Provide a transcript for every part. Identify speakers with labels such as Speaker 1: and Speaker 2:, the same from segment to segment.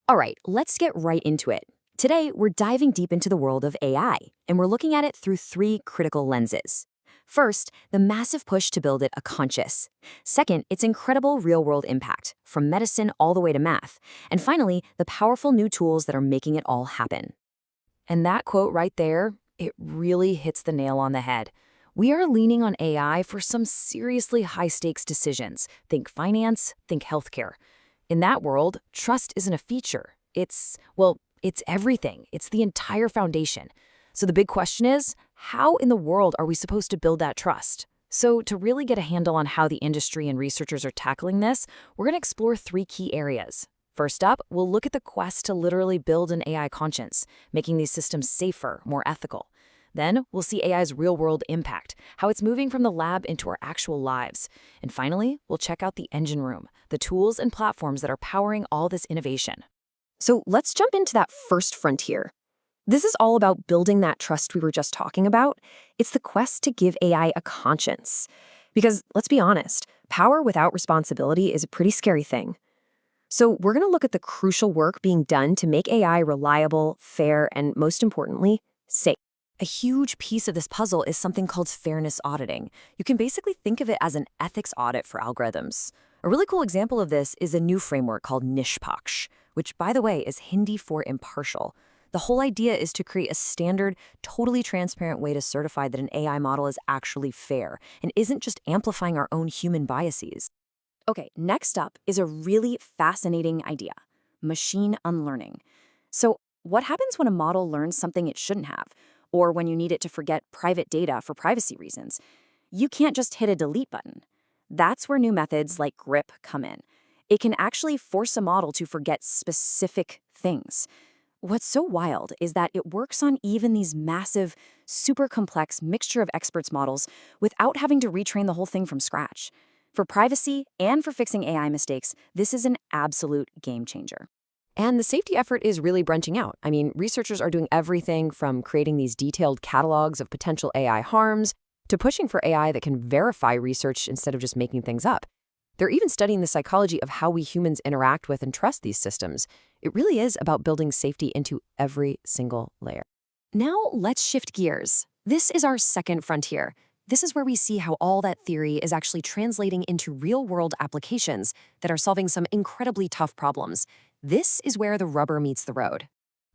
Speaker 1: All right, let's get right into it. Today, we're diving deep into the world of AI, and we're looking at it through three critical lenses. First, the massive push to build it a conscious. Second, its incredible real-world impact, from medicine all the way to math. And finally, the powerful new tools that are making it all happen. And that quote right there, it really hits the nail on the head. We are leaning on AI for some seriously high-stakes decisions. Think finance, think healthcare. In that world, trust isn't a feature. It's everything. It's the entire foundation. So the big question is, how in the world are we supposed to build that trust? So to really get a handle on how the industry and researchers are tackling this, we're going to explore three key areas. First up, we'll look at the quest to literally build an AI conscience, making these systems safer, more ethical. Then, we'll see AI's real-world impact, how it's moving from the lab into our actual lives. And finally, we'll check out the engine room, the tools and platforms that are powering all this innovation. So let's jump into that first frontier. This is all about building that trust we were just talking about. It's the quest to give AI a conscience. Because, let's be honest, power without responsibility is a pretty scary thing. So we're going to look at the crucial work being done to make AI reliable, fair, and most importantly, safe. A huge piece of this puzzle is something called fairness auditing. You can basically think of it as an ethics audit for algorithms. A really cool example of this is a new framework called Nishpaksh, which, by the way, is Hindi for impartial. The whole idea is to create a standard, totally transparent way to certify that an AI model is actually fair and isn't just amplifying our own human biases. Okay, next up is a really fascinating idea: machine unlearning. So, what happens when a model learns something it shouldn't have, or when you need it to forget private data for privacy reasons? You can't just hit a delete button. That's where new methods like GRIP come in. It can actually force a model to forget specific things. What's so wild is that it works on even these massive, super complex mixture of experts models without having to retrain the whole thing from scratch. For privacy and for fixing AI mistakes, this is an absolute game changer. And the safety effort is really branching out. I mean, researchers are doing everything from creating these detailed catalogs of potential AI harms to pushing for AI that can verify research instead of just making things up. They're even studying the psychology of how we humans interact with and trust these systems. It really is about building safety into every single layer. Now let's shift gears. This is our second frontier. This is where we see how all that theory is actually translating into real-world applications that are solving some incredibly tough problems. This is where the rubber meets the road.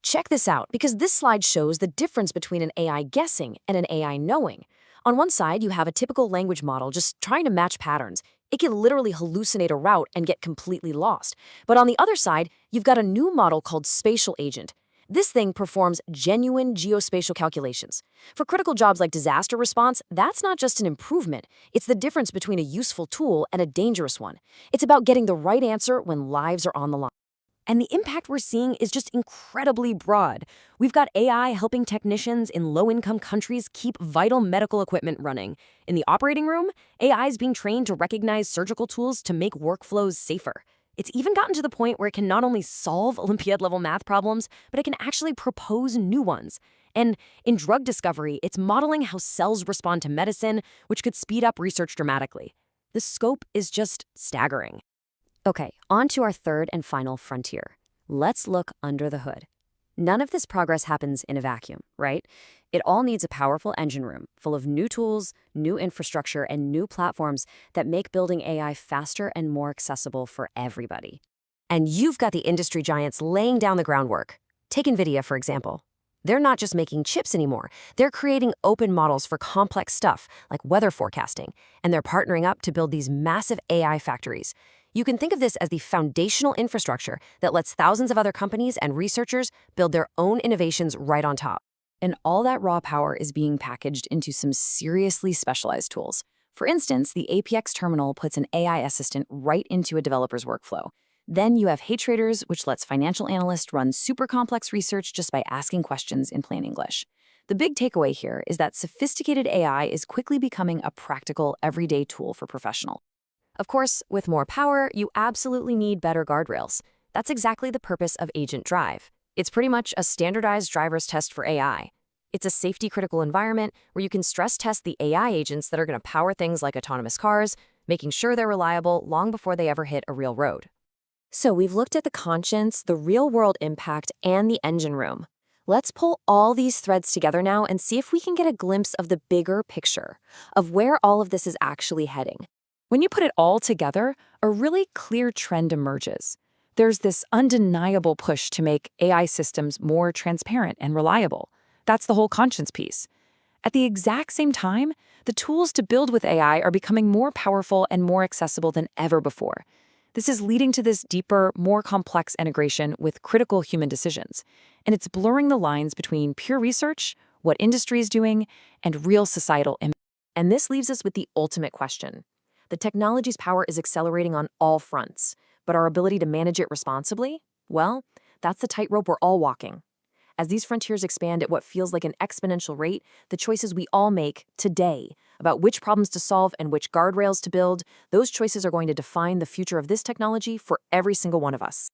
Speaker 1: Check this out, because this slide shows the difference between an AI guessing and an AI knowing. On one side, you have a typical language model just trying to match patterns. It can literally hallucinate a route and get completely lost. But on the other side, you've got a new model called Spatial-Agent. This thing performs genuine geospatial calculations. For critical jobs like disaster response, that's not just an improvement. It's the difference between a useful tool and a dangerous one. It's about getting the right answer when lives are on the line. And the impact we're seeing is just incredibly broad. We've got AI helping technicians in low-income countries keep vital medical equipment running. In the operating room, AI is being trained to recognize surgical tools to make workflows safer. It's even gotten to the point where it can not only solve Olympiad-level math problems, but it can actually propose new ones. And in drug discovery, it's modeling how cells respond to medicine, which could speed up research dramatically. The scope is just staggering. Okay, on to our third and final frontier. Let's look under the hood. None of this progress happens in a vacuum, right? It all needs a powerful engine room full of new tools, new infrastructure, and new platforms that make building AI faster and more accessible for everybody. And you've got the industry giants laying down the groundwork. Take NVIDIA, for example. They're not just making chips anymore. They're creating open models for complex stuff like weather forecasting, and they're partnering up to build these massive AI factories. You can think of this as the foundational infrastructure that lets thousands of other companies and researchers build their own innovations right on top. And all that raw power is being packaged into some seriously specialized tools. For instance, the APX terminal puts an AI assistant right into a developer's workflow. Then you have HeyTraders, which lets financial analysts run super complex research just by asking questions in plain English. The big takeaway here is that sophisticated AI is quickly becoming a practical, everyday tool for professionals. Of course, with more power, you absolutely need better guardrails. That's exactly the purpose of AgentDrive. It's pretty much a standardized driver's test for AI. It's a safety-critical environment where you can stress test the AI agents that are going to power things like autonomous cars, making sure they're reliable long before they ever hit a real road.
Speaker 2: So we've looked at the conscience, the real-world impact, and the engine room. Let's pull all these threads together now and see if we can get a glimpse of the bigger picture of where all of this is actually heading.
Speaker 3: When you put it all together, a really clear trend emerges. There's this undeniable push to make AI systems more transparent and reliable. That's the whole conscience piece. At the exact same time, the tools to build with AI are becoming more powerful and more accessible than ever before. This is leading to this deeper, more complex integration with critical human decisions. And it's blurring the lines between pure research, what industry is doing, and real societal impact.
Speaker 1: And this leaves us with the ultimate question. The technology's power is accelerating on all fronts, but our ability to manage it responsibly? Well, that's the tightrope we're all walking. As these frontiers expand at what feels like an exponential rate, the choices we all make today about which problems to solve and which guardrails to build, those choices are going to define the future of this technology for every single one of us.